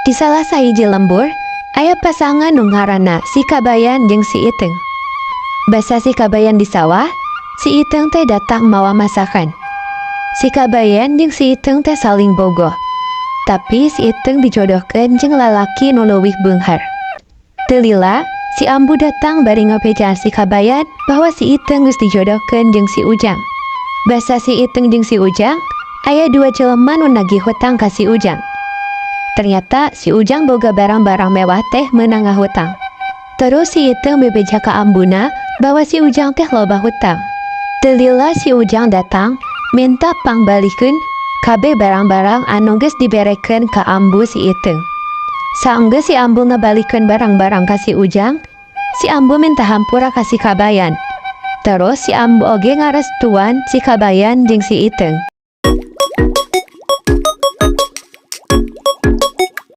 Di salah sahiji lembur, aya pasangan nu ngaranna si Kabayan jeung si Iteung. Basa si Kabayan di sawah, si Iteung teh datang mawa masakan. Si Kabayan jeung si Iteung teh saling bogoh. Tapi si Iteung dijodohkeun jeung lalaki nu leuwih beunghar. Teu lila, si Ambu datang bari ngapejaan si Kabayan bahwa si Iteung geus dijodohkeun jeung si Ujang. Basa si Iteung jeung si Ujang, aya dua jelema nu nagih hutang ka si Ujang. Ternyata si Ujang boga barang-barang mewah teh meunang ngahutang. Terus si Iteung bebeja ka Ambuna bahwa si Ujang teh loba hutang. Teu lila si Ujang datang minta pangbalikeun kabeh barang-barang anu geus diberekeun ka Ambu si Iteung. Saenggeus si Ambu ngabalikeun barang-barang ka si Ujang, si Ambu minta hampura ka si Kabayan. Terus si Ambu oge ngarestuan si Kabayan jeung si Iteung.